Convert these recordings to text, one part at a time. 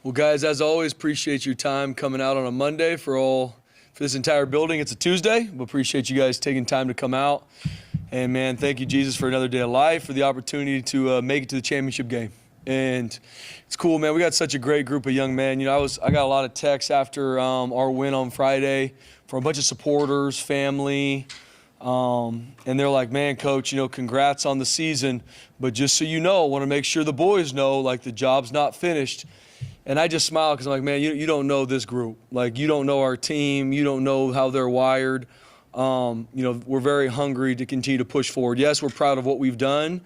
Well, guys, as always, appreciate your time coming out on a Monday for this entire building. It's a Tuesday, but appreciate you guys taking time to come out. And, man, thank you, Jesus, for another day of life, for the opportunity to make it to the championship game. And it's cool, man. We got such a great group of young men. You know, I got a lot of texts after our win on Friday from a bunch of supporters, family, and they're like, man, Coach, you know, congrats on the season. But just so you know, I want to make sure the boys know, like, the job's not finished. And I just smile because I'm like, man, you don't know this group. Like, you don't know our team. You don't know how they're wired. You know, we're very hungry to continue to push forward. Yes, we're proud of what we've done,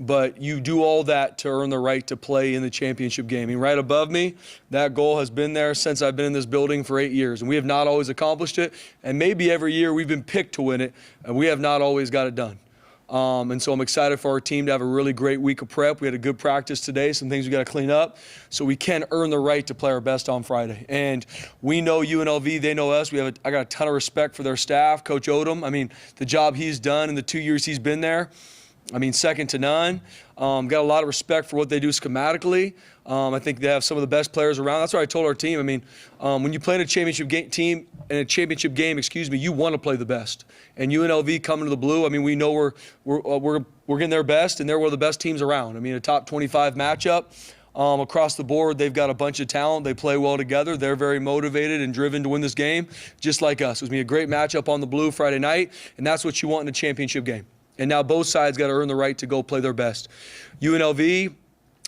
but you do all that to earn the right to play in the championship game. And right above me, that goal has been there since I've been in this building for 8 years. And we have not always accomplished it. And maybe every year we've been picked to win it, and we have not always got it done. And so I'm excited for our team to have a really great week of prep. We had a good practice today, some things we got to clean up so we can earn the right to play our best on Friday. And we know UNLV, they know us. I got a ton of respect for their staff. Coach Odom, I mean, the job he's done in the 2 years he's been there, I mean, second to none. Got a lot of respect for what they do schematically. I think they have some of the best players around. That's what I told our team. I mean, when you play in a championship game, you want to play the best. And UNLV coming to the Blue, I mean, we know we're getting their best, and they're one of the best teams around. I mean, a top 25 matchup. Across the board, they've got a bunch of talent. They play well together. They're very motivated and driven to win this game, just like us. It was going to be a great matchup on the Blue Friday night, and that's what you want in a championship game. And now both sides got to earn the right to go play their best. UNLV,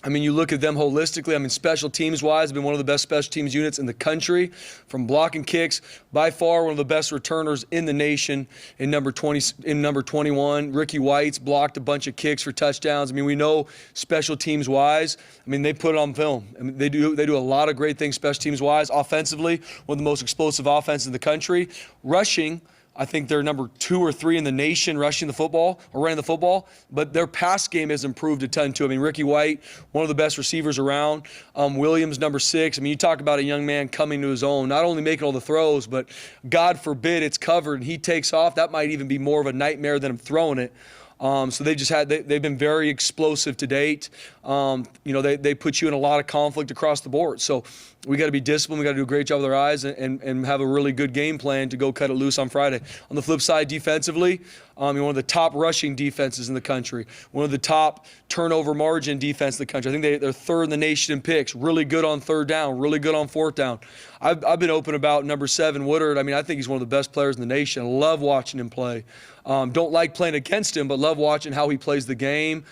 I mean, you look at them holistically. I mean, special teams-wise, have been one of the best special teams units in the country, from blocking kicks. By far, one of the best returners in the nation in number 21. Ricky White's blocked a bunch of kicks for touchdowns. I mean, we know special teams-wise. I mean, they put it on film. I mean, they do a lot of great things special teams-wise. Offensively, one of the most explosive offenses in the country. Rushing, I think they're number 2 or 3 in the nation rushing the football or running the football, but their pass game has improved a ton too. I mean, Ricky White, one of the best receivers around. Williams, number 6. I mean, you talk about a young man coming to his own, not only making all the throws, but God forbid it's covered and he takes off. That might even be more of a nightmare than him throwing it. So they've been very explosive to date. You know, they put you in a lot of conflict across the board. So we got to be disciplined. We got to do a great job with our eyes and have a really good game plan to go cut it loose on Friday. On the flip side, defensively, you're one of the top rushing defenses in the country, one of the top turnover margin defense in the country. I think they're 3rd in the nation in picks, really good on 3rd down, really good on 4th down. I've been open about number 7, Woodard. I mean, I think he's one of the best players in the nation. I love watching him play. Don't like playing against him, but love watching how he plays the game.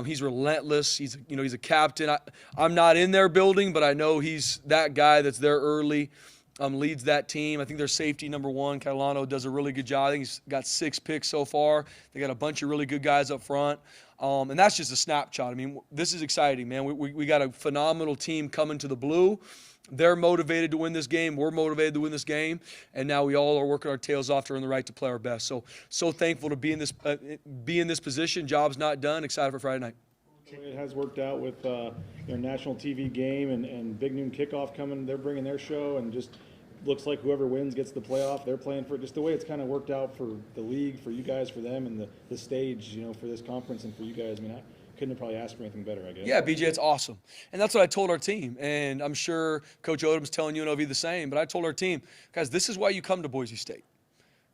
He's relentless. He's a captain. I'm not in their building, but I know he's that guy that's there early, leads that team. I think their safety, number 1, Catalano, does a really good job. I think he's got 6 picks so far. They got a bunch of really good guys up front. And that's just a snapshot. I mean, this is exciting, man. We got a phenomenal team coming to the Blue. They're motivated to win this game. We're motivated to win this game. And now we all are working our tails off to earn the right to play our best. So thankful to be in this position. Job's not done. Excited for Friday night. It has worked out with national TV game and Big Noon Kickoff coming. They're bringing their show, and just looks like whoever wins gets the playoff. They're playing for just the way it's kind of worked out for the league, for you guys, for them, and the stage, for this conference and for you guys. I mean, I couldn't have probably asked for anything better, I guess. Yeah, BJ, it's awesome. And that's what I told our team. And I'm sure Coach Odom's telling UNLV the same. But I told our team, guys, this is why you come to Boise State.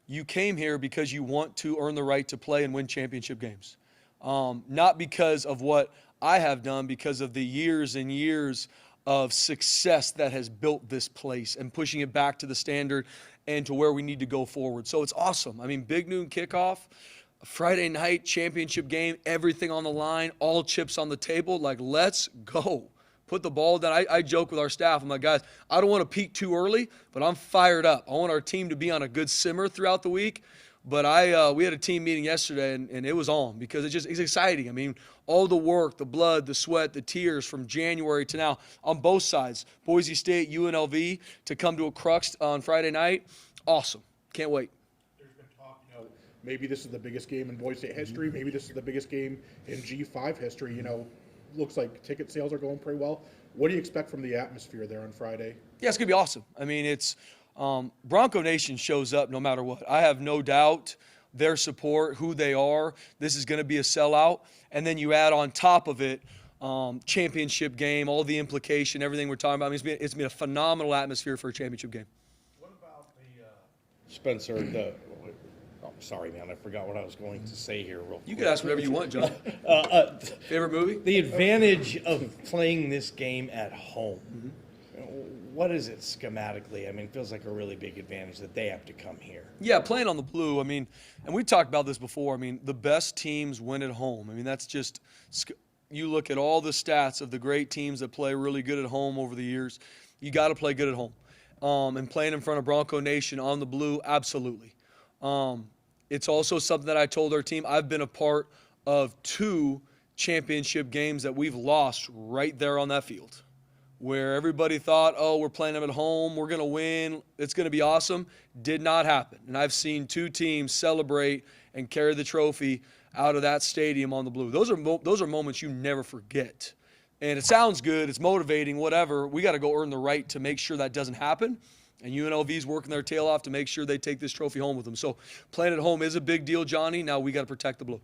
You came here because you want to earn the right to play and win championship games. Not because of what I have done, because of the years and years of success that has built this place and pushing it back to the standard and to where we need to go forward. So it's awesome. I mean, Big Noon Kickoff, Friday night championship game, everything on the line, all chips on the table. Like, let's go. Put the ball down. I joke with our staff. I'm like, guys, I don't want to peak too early, but I'm fired up. I want our team to be on a good simmer throughout the week. But we had a team meeting yesterday, and it was on because it's exciting. I mean, all the work, the blood, the sweat, the tears from January to now on both sides, Boise State, UNLV, to come to a crux on Friday night, awesome. Can't wait. There's been talk, maybe this is the biggest game in Boise State history. Maybe this is the biggest game in G5 history. Looks like ticket sales are going pretty well. What do you expect from the atmosphere there on Friday? Yeah, it's going to be awesome. I mean, it's Bronco Nation shows up no matter what. I have no doubt their support, who they are. This is going to be a sellout. And then you add on top of it, championship game, all the implication, everything we're talking about. I mean, it's been a phenomenal atmosphere for a championship game. What about the Spencer? Oh, sorry, man, I forgot what I was going to say here. You can ask whatever you want, John. Favorite movie? The advantage of playing this game at home. What is it schematically? I mean, it feels like a really big advantage that they have to come here. Yeah, playing on the blue. I mean, and we talked about this before. I mean, the best teams win at home. I mean, that's just. You look at all the stats of the great teams that play really good at home over the years. You got to play good at home. And playing in front of Bronco Nation on the blue, absolutely. It's also something that I told our team. I've been a part of 2 championship games that we've lost right there on that field, where everybody thought, oh, we're playing them at home, we're going to win, it's going to be awesome. Did not happen. And I've seen 2 teams celebrate and carry the trophy out of that stadium on the blue. Those are moments you never forget. And it sounds good, it's motivating, whatever. We got to go earn the right to make sure that doesn't happen. And UNLV is working their tail off to make sure they take this trophy home with them. So playing at home is a big deal, Johnny. Now we got to protect the blue.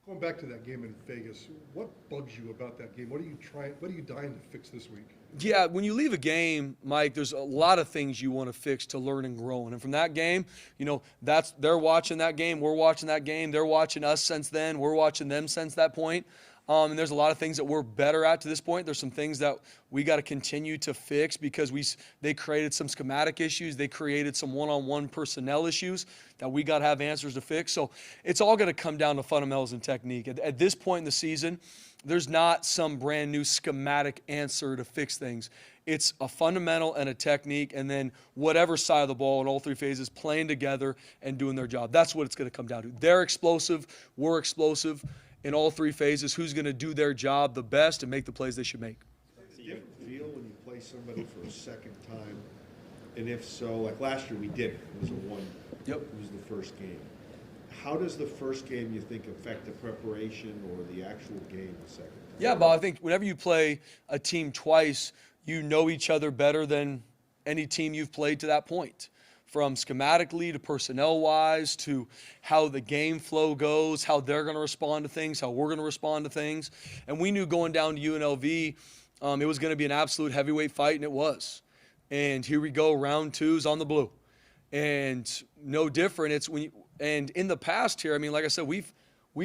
Going back to that game in Vegas, what bugs you about that game? What are you dying to fix this week? Yeah, when you leave a game, Mike, there's a lot of things you want to fix to learn and grow. And from that game, they're watching that game, we're watching that game, they're watching us since then, we're watching them since that point. And there's a lot of things that we're better at to this point. There's some things that we got to continue to fix because they created some schematic issues. They created some one-on-one personnel issues that we got to have answers to fix. So it's all going to come down to fundamentals and technique. At this point in the season, there's not some brand new schematic answer to fix things. It's a fundamental and a technique, and then whatever side of the ball in all 3 phases playing together and doing their job. That's what it's going to come down to. They're explosive. We're explosive. In all 3 phases, who's going to do their job the best and make the plays they should make. It's a different feel when you play somebody for a second time, and if so, like last year we did it. It was a one. Yep. It was the first game. How does the first game, you think, affect the preparation or the actual game the second time? Yeah, Bob, I think whenever you play a team twice, you know each other better than any team you've played to that point. From schematically to personnel-wise to how the game flow goes, how they're going to respond to things, how we're going to respond to things. And we knew going down to UNLV, it was going to be an absolute heavyweight fight, and it was. And here we go, round 2's on the blue. And no different. And in the past here, I mean, like I said, we've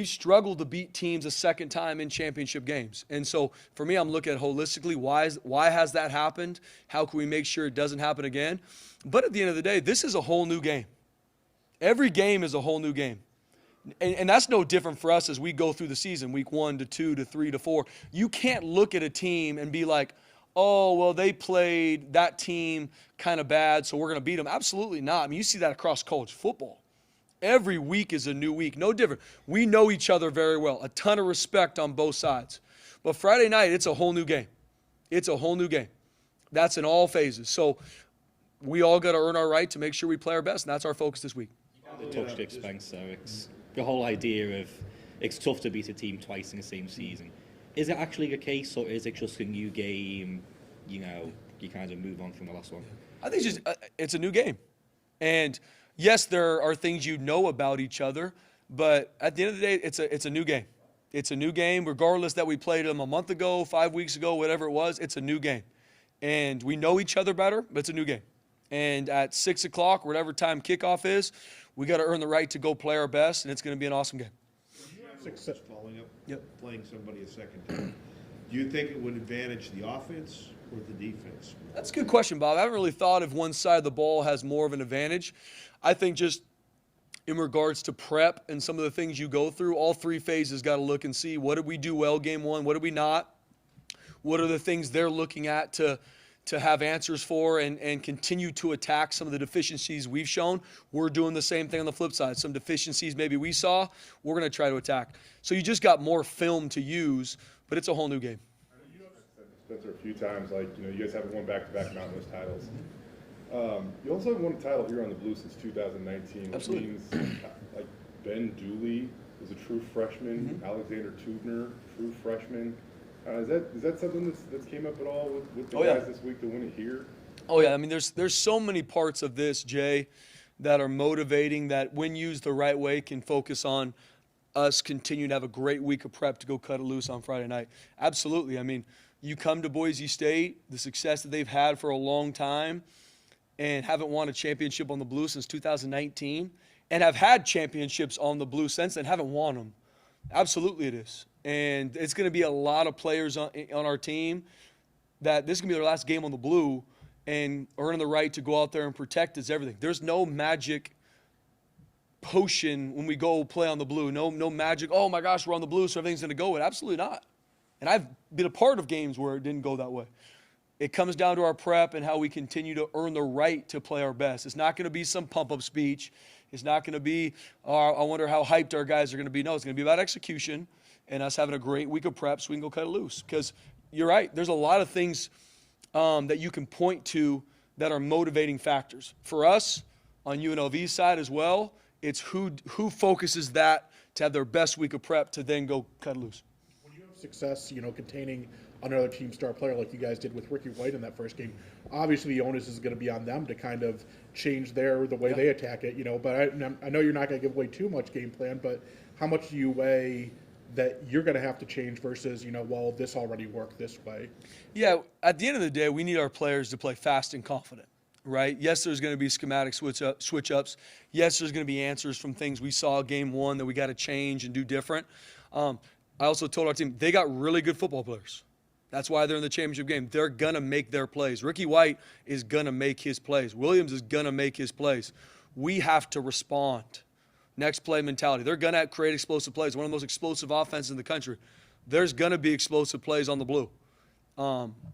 struggled to beat teams a second time in championship games. And so for me, I'm looking at holistically, why has that happened? How can we make sure it doesn't happen again? But at the end of the day, this is a whole new game. Every game is a whole new game. And that's no different for us as we go through the season, week 1 to 2 to 3 to 4. You can't look at a team and be like, oh, well, they played that team kind of bad, so we're going to beat them. Absolutely not. I mean, you see that across college football. Every week is a new week, no different. We know each other very well, a ton of respect on both sides. But Friday night, it's a whole new game. It's a whole new game. That's in all phases. So we all got to earn our right to make sure we play our best, and that's our focus this week. The touched Spencer. It's the whole idea of it's tough to beat a team twice in the same season. Is it actually a case, or is it just a new game? You kind of move on from the last one. I think it's a new game. And yes, there are things you know about each other, but at the end of the day, it's a new game. It's a new game, regardless that we played them a month ago, 5 weeks ago, whatever it was. It's a new game. And we know each other better, but it's a new game. And at 6 o'clock, whatever time kickoff is, we got to earn the right to go play our best, and it's going to be an awesome game. Success following up, playing somebody a second time. Do you think it would advantage the offense or the defense? That's a good question, Bob. I haven't really thought if one side of the ball has more of an advantage. I think just in regards to prep and some of the things you go through, all 3 phases got to look and see what did we do well game 1, what did we not, what are the things they're looking at to have answers for and continue to attack some of the deficiencies we've shown. We're doing the same thing on the flip side. Some deficiencies maybe we saw, we're going to try to attack. So you just got more film to use, but it's a whole new game. You have said Spencer a few times, you guys haven't won back-to-back Mountain West titles. You also haven't won a title here on the Blue since 2019, which Absolutely. means Ben Dooley is a true freshman, Alexander Tubner, true freshman. Is that something that's came up at all with the guys this week to win it here? Oh, yeah. I mean, there's so many parts of this, Jay, that are motivating, that when used the right way can focus on us continuing to have a great week of prep to go cut it loose on Friday night. Absolutely. I mean, you come to Boise State, the success that they've had for a long time, and haven't won a championship on the blue since 2019, and have had championships on the blue since then, haven't won them. Absolutely it is. And it's going to be a lot of players on our team that this is going to be their last game on the blue, and earning the right to go out there and protect is everything. There's no magic potion when we go play on the blue. No magic, oh my gosh, we're on the blue, so everything's going to go. Absolutely not. And I've been a part of games where it didn't go that way. It comes down to our prep and how we continue to earn the right to play our best. It's not going to be some pump-up speech. It's not going to be, oh, I wonder how hyped our guys are going to be. No, it's going to be about execution and us having a great week of prep so we can go cut it loose. Because you're right, there's a lot of things that you can point to that are motivating factors. For us, on UNLV's side as well, it's who focuses that to have their best week of prep to then go cut it loose. When you have success, containing another team star player like you guys did with Ricky White in that first game, obviously the onus is going to be on them to kind of change the way they attack it, But I know you're not going to give away too much game plan, but how much do you weigh that you're going to have to change versus, well, this already worked this way? Yeah, at the end of the day, we need our players to play fast and confident, right? Yes, there's going to be schematic switch-ups. Yes, there's going to be answers from things we saw game one that we got to change and do different. I also told our team, they got really good football players. That's why they're in the championship game. They're going to make their plays. Ricky White is going to make his plays. Williams is going to make his plays. We have to respond. Next play mentality. They're going to create explosive plays. One of the most explosive offenses in the country. There's going to be explosive plays on the blue.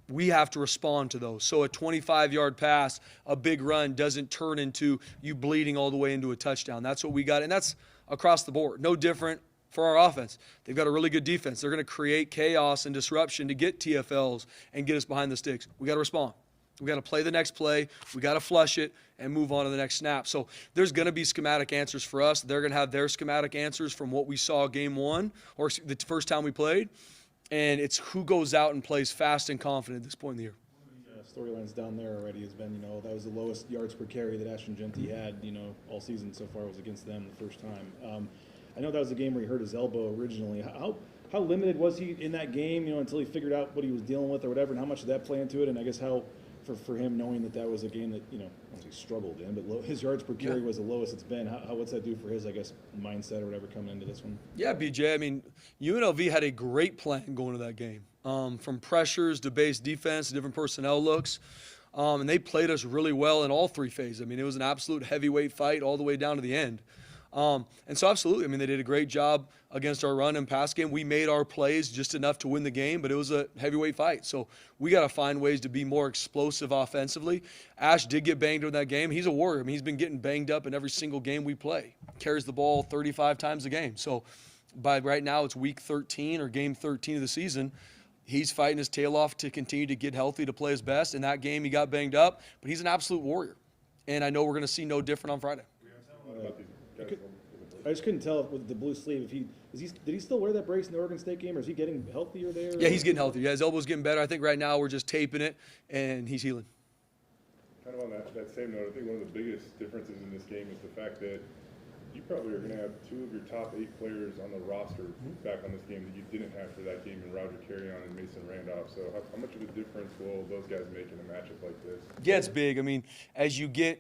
We have to respond to those. So a 25-yard pass, a big run doesn't turn into you bleeding all the way into a touchdown. That's what we got, and that's across the board. No different for our offense. They've got a really good defense. They're going to create chaos and disruption to get TFLs and get us behind the sticks. We got to respond. We got to play the next play. We got to flush it and move on to the next snap. So there's going to be schematic answers for us. They're going to have their schematic answers from what we saw game one or the first time we played. And it's who goes out and plays fast and confident at this point in the year. Storylines down there already has been, that was the lowest yards per carry that Ashton Genty had, all season so far was against them the first time. I know that was the game where he hurt his elbow originally. How limited was he in that game, until he figured out what he was dealing with or whatever, and how much did that play into it? And I guess how, for him knowing that was a game that, I don't say struggled in, but his yards per carry was the lowest it's been. What's that do for his, I guess, mindset or whatever coming into this one? Yeah, BJ, I mean, UNLV had a great plan going to that game. From pressures to base defense, different personnel looks. And they played us really well in all three phases. I mean, it was an absolute heavyweight fight all the way down to the end. And so absolutely, I mean, they did a great job against our run and pass game. We made our plays just enough to win the game, but it was a heavyweight fight. So we got to find ways to be more explosive offensively. Ash did get banged in that game. He's a warrior. I mean, he's been getting banged up in every single game we play. Carries the ball 35 times a game. So by right now, it's week 13 or game 13 of the season. He's fighting his tail off to continue to get healthy, to play his best. In that game, he got banged up, but he's an absolute warrior. And I know we're going to see no different on Friday. I just couldn't tell with the blue sleeve did he still wear that brace in the Oregon State game, or is he getting healthier there? Yeah, he's getting healthier. Yeah, his elbow's getting better. I think right now we're just taping it, and he's healing. Kind of on that same note, I think one of the biggest differences in this game is the fact that you probably are going to have two of your top 8 players on the roster back on this game that you didn't have for that game in Roger Carrion and Mason Randolph. So how much of a difference will those guys make in a matchup like this? Yeah, it's big. I mean, as you get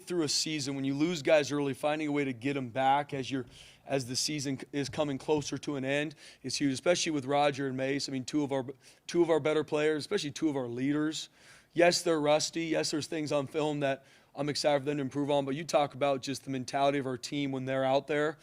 through a season, when you lose guys early, finding a way to get them back as the season is coming closer to an end is huge, especially with Roger and Mace. I mean, two of our better players, especially two of our leaders. Yes, they're rusty. Yes, there's things on film that I'm excited for them to improve on, but you talk about just the mentality of our team when they're out there.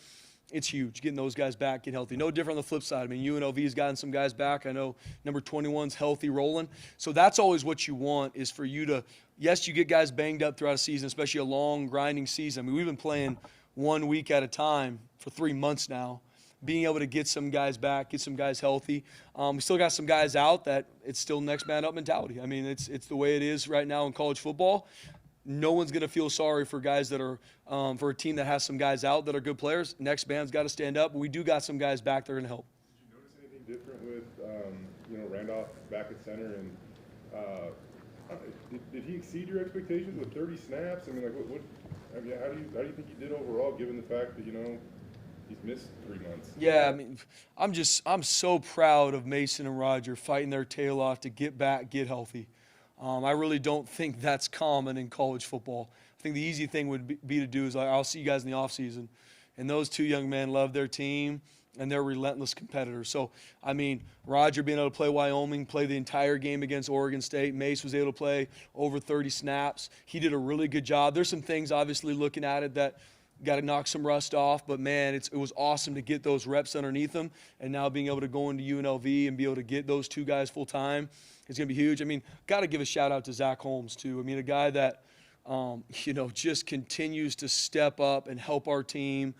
It's huge, getting those guys back, get healthy. No different on the flip side. I mean, UNLV's gotten some guys back. I know number 21's healthy, rolling. So that's always what you want is for you to, yes, you get guys banged up throughout a season, especially a long, grinding season. I mean, we've been playing 1 week at a time for 3 months now. Being able to get some guys back, get some guys healthy. We still got some guys out that it's still next man up mentality. I mean, it's the way it is right now in college football. No one's going to feel sorry for guys that are for a team that has some guys out that are good players. Next man's got to stand up. We do got some guys back that are going to help. Did you notice anything different with Randolph back at center? And did he exceed your expectations with 30 snaps? I mean, like what I mean, how do you think he did overall, given the fact that he's missed 3 months? Yeah, I mean, I'm so proud of Mason and Roger fighting their tail off to get back, get healthy. I really don't think that's common in college football. I think the easy thing would be to do is I'll see you guys in the offseason. And those two young men love their team, and they're relentless competitors. So, I mean, Roger being able to play Wyoming, play the entire game against Oregon State. Mace was able to play over 30 snaps. He did a really good job. There's some things, obviously, looking at it that got to knock some rust off. But, man, it was awesome to get those reps underneath them. And now being able to go into UNLV and be able to get those two guys full time is going to be huge. I mean, got to give a shout-out to Zach Holmes, too. I mean, a guy that, just continues to step up and help our team.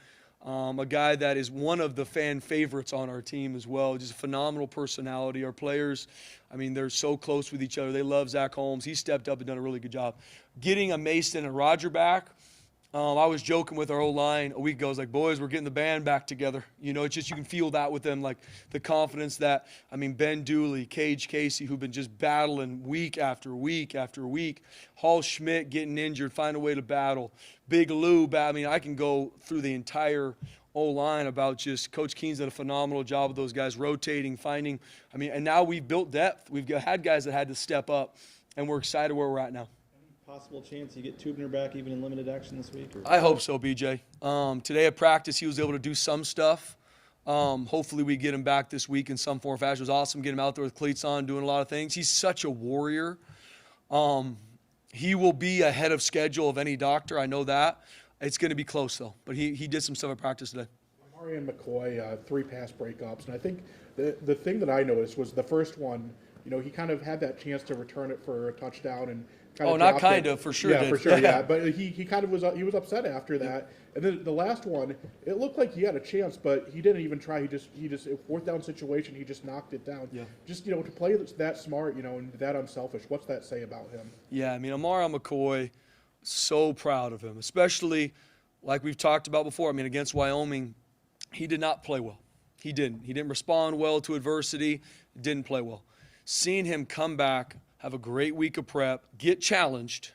A guy that is one of the fan favorites on our team as well. Just a phenomenal personality. Our players, I mean, they're so close with each other. They love Zach Holmes. He stepped up and done a really good job. Getting a Mason and Roger back, I was joking with our O-line a week ago. I was like, boys, we're getting the band back together. It's just you can feel that with them, like the confidence that, I mean, Ben Dooley, Cage Casey, who've been just battling week after week after week. Hall Schmidt getting injured, find a way to battle. Big Lou, I mean, I can go through the entire O-line about just Coach Keen's done a phenomenal job with those guys, rotating, finding. I mean, and now we've built depth. We've had guys that had to step up, and we're excited where we're at now. Possible chance you get Tubner back even in limited action this week? Or? I hope so, BJ. Today at practice, he was able to do some stuff. Hopefully we get him back this week in some form or fashion. It was awesome getting him out there with cleats on, doing a lot of things. He's such a warrior. He will be ahead of schedule of any doctor. I know that. It's going to be close, though. But he did some stuff at practice today. Marion McCoy, 3 pass breakups. And I think the thing that I noticed was the first one, he kind of had that chance to return it for a touchdown and for sure. Yeah, did. for sure, yeah. But he kind of was upset after that. And then the last one, it looked like he had a chance, but he didn't even try. He just fourth down situation, he just knocked it down. Yeah. Just to play that smart, and that unselfish. What's that say about him? Yeah, I mean, Amara McCoy, so proud of him, especially like we've talked about before. I mean, against Wyoming, he did not play well. He didn't. He didn't respond well to adversity. Didn't play well. Seeing him come back, have a great week of prep, get challenged,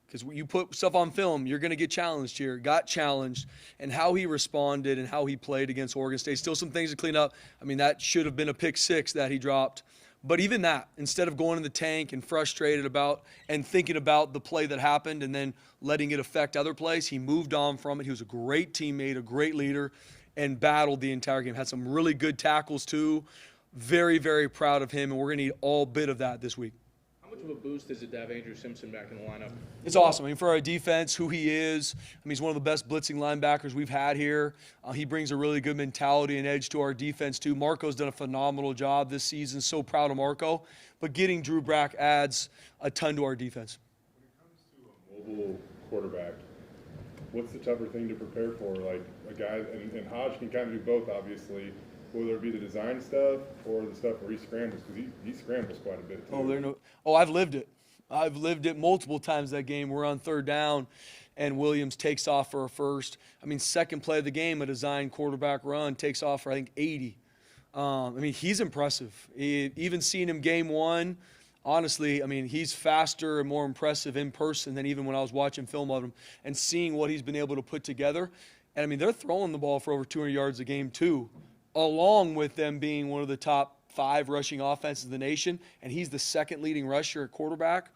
because when you put stuff on film, you're going to get challenged here. Got challenged, and how he responded and how he played against Oregon State. Still some things to clean up. I mean, that should have been a pick 6 that he dropped. But even that, instead of going in the tank and frustrated about and thinking about the play that happened and then letting it affect other plays, he moved on from it. He was a great teammate, a great leader, and battled the entire game. Had some really good tackles, too. Very, very proud of him, and we're going to need all bit of that this week. How much of a boost is it to have Andrew Simpson back in the lineup? It's awesome. I mean, for our defense, who he is, I mean, he's one of the best blitzing linebackers we've had here. He brings a really good mentality and edge to our defense, too. Marco's done a phenomenal job this season. So proud of Marco. But getting Drew Brack adds a ton to our defense. When it comes to a mobile quarterback, what's the tougher thing to prepare for? Like a guy, and Hodge can kind of do both, obviously, whether it be the design stuff or the stuff where he scrambles, because he scrambles quite a bit, too. I've lived it. I've lived it multiple times that game. We're on 3rd down, and Williams takes off for a first. I mean, second play of the game, a design quarterback run, takes off for, I think, 80. I mean, he's impressive. Even seeing him game 1, honestly, I mean, he's faster and more impressive in person than even when I was watching film of him and seeing what he's been able to put together. And, I mean, they're throwing the ball for over 200 yards a game, too, along with them being one of the top 5 rushing offenses in the nation, and he's the 2nd leading rusher at quarterback.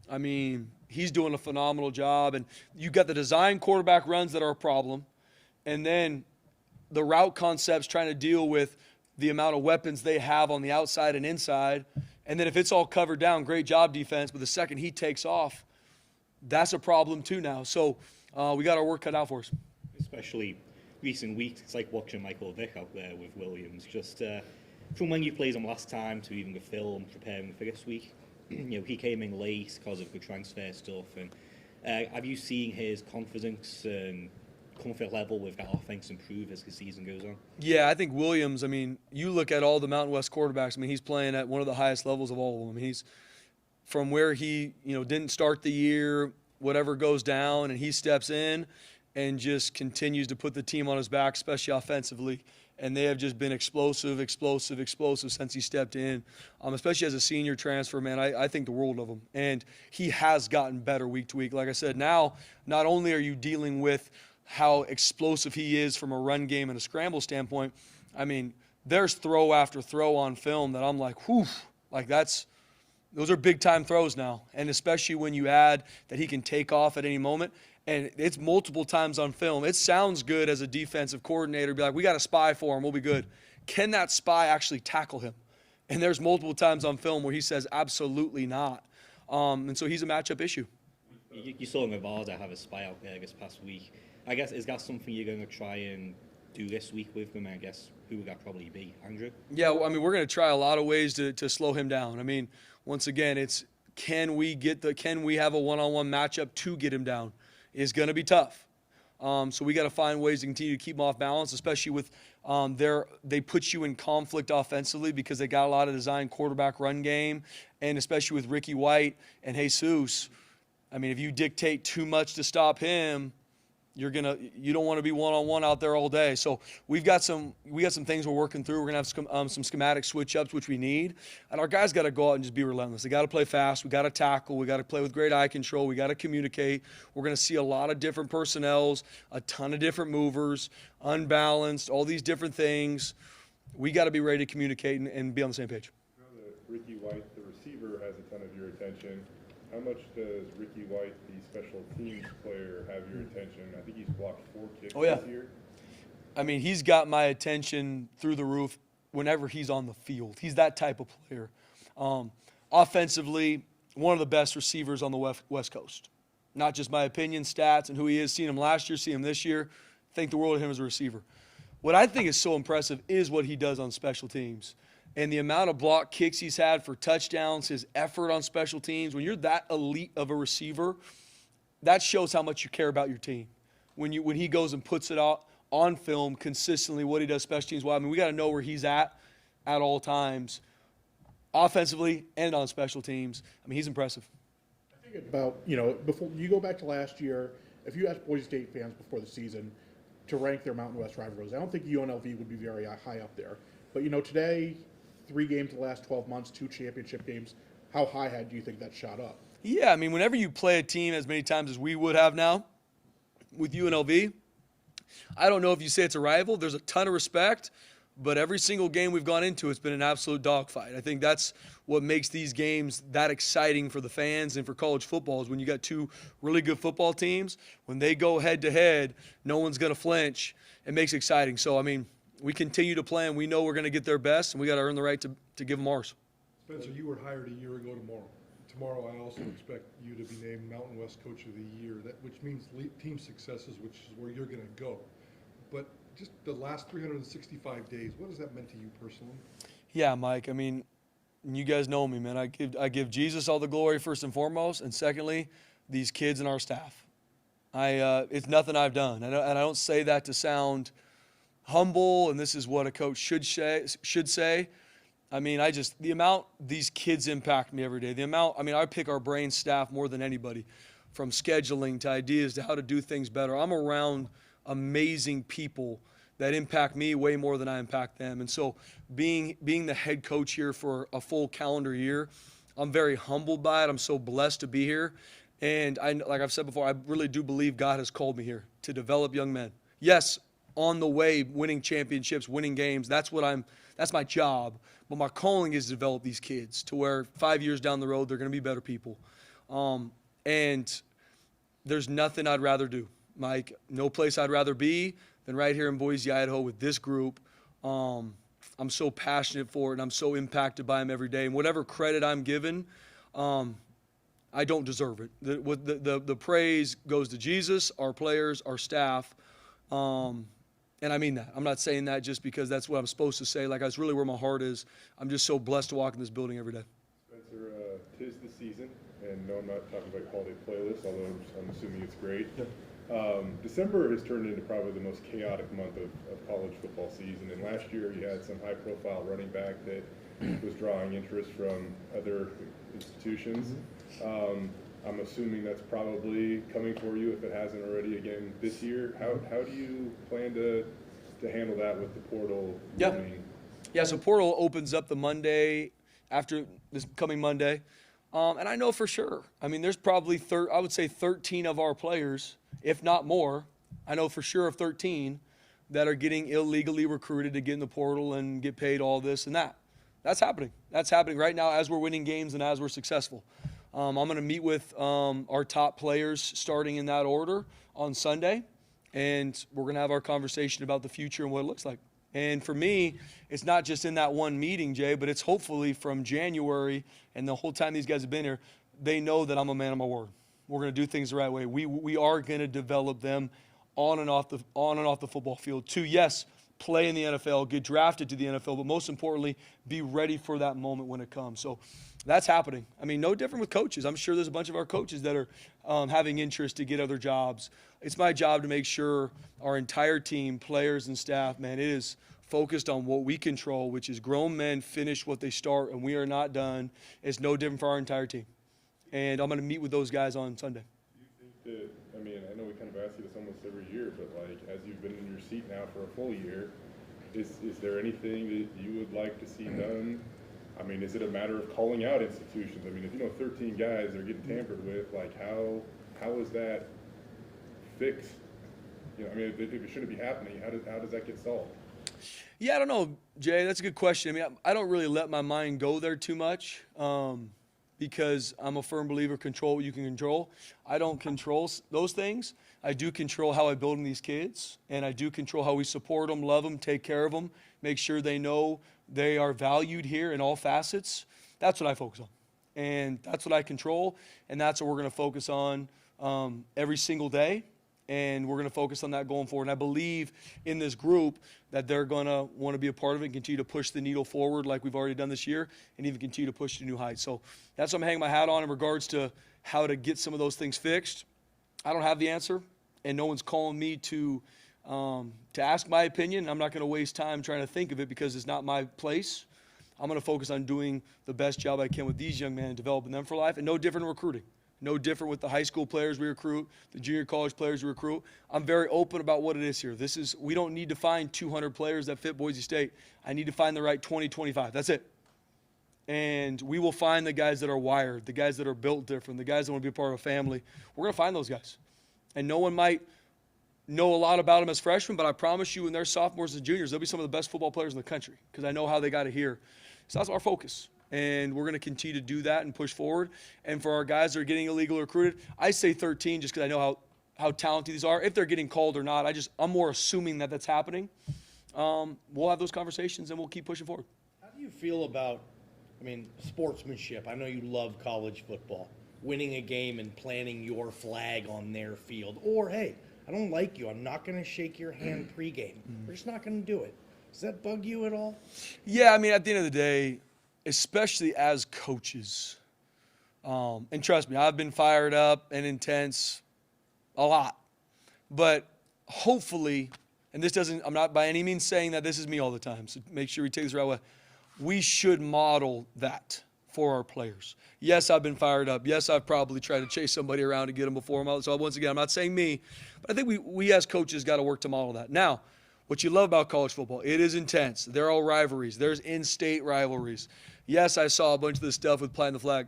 I mean, he's doing a phenomenal job, and you got the design quarterback runs that are a problem, and then the route concepts trying to deal with the amount of weapons they have on the outside and inside, and then if it's all covered down, great job defense, but the second he takes off, that's a problem too now. So we got our work cut out for us. Especially recent weeks, it's like watching Michael Vick out there with Williams. Just from when you played him last time to even the film preparing for this week, he came in late because of the transfer stuff. And have you seen his confidence and comfort level with that offense improve as the season goes on? Yeah, I think Williams, I mean, you look at all the Mountain West quarterbacks, I mean, he's playing at one of the highest levels of all of them. I mean, he's from where he, didn't start the year, whatever goes down, and he steps in. and just continues to put the team on his back, especially offensively. And they have just been explosive since he stepped in, especially as a senior transfer, man. I think the world of him. And he has gotten better week to week. Like I said, now not only are you dealing with how explosive he is from a run game and a scramble standpoint, I mean, there's throw after throw on film that I'm like, whew, like those are big-time throws now. And especially when you add that he can take off at any moment. And it's multiple times on film. It sounds good as a defensive coordinator, be like, we got a spy for him, we'll be good. Can that spy actually tackle him? And there's multiple times on film where he says, absolutely not. And so he's a matchup issue. You saw Nevada have a spy out there this past week. I guess, is that something you're going to try and do this week with them? I guess, who would that probably be? Andrew? Yeah, well, I mean, we're going to try a lot of ways to slow him down. I mean, once again, it's can we have a one-on-one matchup to get him down? Is going to be tough. So we got to find ways to continue to keep them off balance, especially with they put you in conflict offensively because they got a lot of design quarterback run game, and especially with Ricky White and Jesus. I mean, if you dictate too much to stop him, you don't want to be one-on-one out there all day. So we got some things we're working through. We're gonna have some schematic switch ups, which we need, and our guys got to go out and just be relentless. They got to play fast. We got to tackle. We got to play with great eye control. We got to communicate. We're gonna see a lot of different personnels, a ton of different movers, unbalanced, all these different things. We got to be ready to communicate and be on the same page. Ricky White, the receiver, has a ton of your attention. How much does Ricky White, the special teams player, have your attention? I think he's blocked 4 kicks this year. I mean, he's got my attention through the roof whenever he's on the field. He's that type of player. Offensively, one of the best receivers on the West Coast. Not just my opinion, stats, and who he is. Seen him last year, see him this year. Think the world of him as a receiver. What I think is so impressive is what he does on special teams. And the amount of block kicks he's had for touchdowns, his effort on special teams. When you're that elite of a receiver, that shows how much you care about your team. When he goes and puts it out on film consistently, what he does special teams. Well, I mean, we got to know where he's at all times, offensively and on special teams. I mean, he's impressive. I think about, before you go back to last year, if you asked Boise State fans before the season to rank their Mountain West rivalries, I don't think UNLV would be very high up there. But, today, 3 games in the last 12 months, 2 championship games. How high do you think that shot up? Yeah, I mean, whenever you play a team as many times as we would have now with UNLV, I don't know if you say it's a rival. There's a ton of respect, but every single game we've gone into, it's been an absolute dogfight. I think that's what makes these games that exciting for the fans and for college football is when you got 2 really good football teams. When they go head-to-head, no one's going to flinch. It makes it exciting. So, I mean, we continue to play, and we know we're going to get their best, and we got to earn the right to give them ours. Spencer, you were hired a year ago tomorrow. Tomorrow, I also expect you to be named Mountain West Coach of the Year, which means team successes, which is where you're going to go. But just the last 365 days, what has that meant to you personally? Yeah, Mike. I mean, you guys know me, man. I give Jesus all the glory first and foremost, and secondly, these kids and our staff. It's nothing I've done, and I don't say that to sound humble, and this is what a coach should say. I mean, the amount these kids impact me every day, I pick our brain staff more than anybody, from scheduling to ideas to how to do things better. I'm around amazing people that impact me way more than I impact them. And so being the head coach here for a full calendar year, I'm very humbled by it. I'm so blessed to be here. And like I've said before, I really do believe God has called me here to develop young men. Yes, on the way, winning championships, winning games, that's my job. But my calling is to develop these kids to where 5 years down the road, they're going to be better people. And there's nothing I'd rather do, Mike. No place I'd rather be than right here in Boise, Idaho with this group. I'm so passionate for it, and I'm so impacted by them every day. And whatever credit I'm given, I don't deserve it. The praise goes to Jesus, our players, our staff. And I mean that. I'm not saying that just because that's what I'm supposed to say. Like, that's really where my heart is. I'm just so blessed to walk in this building every day. Spencer, 'tis the season, and no, I'm not talking about holiday playlists, although I'm assuming it's great. Yeah. December has turned into probably the most chaotic month of college football season, and last year you had some high-profile running back that was drawing interest from other institutions. I'm assuming that's probably coming for you if it hasn't already again this year. How do you plan to handle that with the portal? Yeah. looming? Yeah, so portal opens up the Monday after this coming Monday. And I know for sure, I mean, there's probably, I would say 13 of our players, if not more, I know for sure of 13 that are getting illegally recruited to get in the portal and get paid all this and that. That's happening. That's happening right now as we're winning games and as we're successful. I'm going to meet with our top players starting in that order on Sunday, and we're going to have our conversation about the future and what it looks like. And for me, it's not just in that one meeting, Jay, but it's hopefully from January and the whole time these guys have been here, they know that I'm a man of my word. We're going to do things the right way. We are going to develop them on and off the football field to, yes, play in the NFL, get drafted to the NFL, but most importantly, be ready for that moment when it comes. So that's happening. I mean, no different with coaches. I'm sure there's a bunch of our coaches that are having interest to get other jobs. It's my job to make sure our entire team, players and staff, man, it is focused on what we control, which is grown men finish what they start, and we are not done. It's no different for our entire team. And I'm going to meet with those guys on Sunday. Do you think that, I mean, I know we kind of ask you this almost every year, but like as you've been in your seat now for a full year, is there anything that you would like to see done? I mean, is it a matter of calling out institutions? I mean, if you know 13 guys are getting tampered with, like how is that fixed? You know, I mean, if it shouldn't be happening, how does that get solved? Yeah, I don't know, Jay. That's a good question. I mean, I don't really let my mind go there too much because I'm a firm believer, control what you can control. I don't control those things. I do control how I build these kids, and I do control how we support them, love them, take care of them, make sure they know they are valued here in all facets. That's what I focus on, and that's what I control, and that's what we're going to focus on every single day. And we're going to focus on that going forward. And I believe in this group that they're going to want to be a part of it and continue to push the needle forward like we've already done this year and even continue to push to new heights. So that's what I'm hanging my hat on in regards to how to get some of those things fixed. I don't have the answer, and no one's calling me to ask my opinion. I'm not going to waste time trying to think of it because it's not my place. I'm going to focus on doing the best job I can with these young men and developing them for life, and no different in recruiting. No different with the high school players we recruit, the junior college players we recruit. I'm very open about what it is here. We don't need to find 200 players that fit Boise State. I need to find the right 20, 25. That's it. And we will find the guys that are wired, the guys that are built different, the guys that want to be a part of a family. We're going to find those guys. And no one might know a lot about them as freshmen, but I promise you when they're sophomores and juniors, they'll be some of the best football players in the country because I know how they got it here. So that's our focus. And we're going to continue to do that and push forward. And for our guys that are getting illegal recruited, I say 13 just because I know how talented these are. If they're getting called or not, I'm more assuming that that's happening. We'll have those conversations and we'll keep pushing forward. How do you feel about, sportsmanship? I know you love college football. Winning a game and planting your flag on their field. Or, hey, I don't like you. I'm not going to shake your hand pregame. We're just not going to do it. Does that bug you at all? Yeah, I mean, at the end of the day, especially as coaches, and trust me, I've been fired up and intense a lot. But hopefully, and I'm not by any means saying that this is me all the time, so make sure we take this the right way. We should model that for our players. Yes, I've been fired up. Yes, I've probably tried to chase somebody around to get them before them. So once again, I'm not saying me, but I think we as coaches got to work to model that. Now, what you love about college football, it is intense. There are rivalries. There's in-state rivalries. Yes, I saw a bunch of this stuff with planting the flag.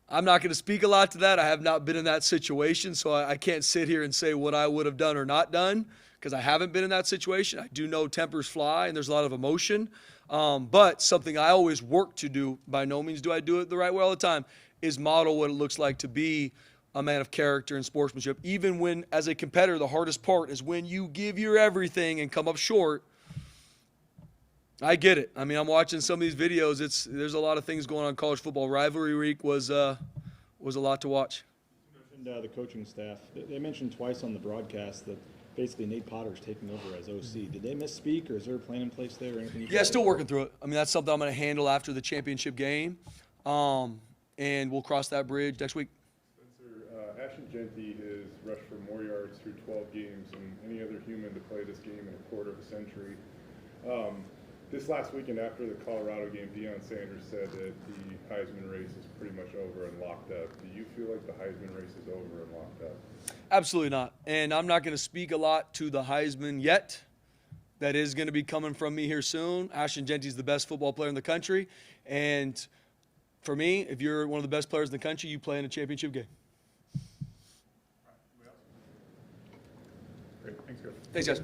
I'm not going to speak a lot to that. I have not been in that situation, so I can't sit here and say what I would have done or not done because I haven't been in that situation. I do know tempers fly and there's a lot of emotion, but something I always work to do, by no means do I do it the right way all the time, is model what it looks like to be a man of character and sportsmanship. Even when, as a competitor, the hardest part is when you give your everything and come up short. I get it. I mean, I'm watching some of these videos. There's a lot of things going on in college football. Rivalry week was a lot to watch. You mentioned the coaching staff. They mentioned twice on the broadcast that basically Nate Potter's taking over as OC. Did they misspeak, or is there a plan in place there? Or anything Yeah, still working through it. I mean, that's something I'm going to handle after the championship game, and we'll cross that bridge next week. Ashton Genty has rushed for more yards through 12 games than any other human to play this game in a quarter of a century. This last weekend after the Colorado game, Deion Sanders said that the Heisman race is pretty much over and locked up. Do you feel like the Heisman race is over and locked up? Absolutely not. And I'm not going to speak a lot to the Heisman yet. That is going to be coming from me here soon. Ashton Genty's the best football player in the country. And for me, if you're one of the best players in the country, you play in a championship game. Great, thanks, guys. Thanks, guys.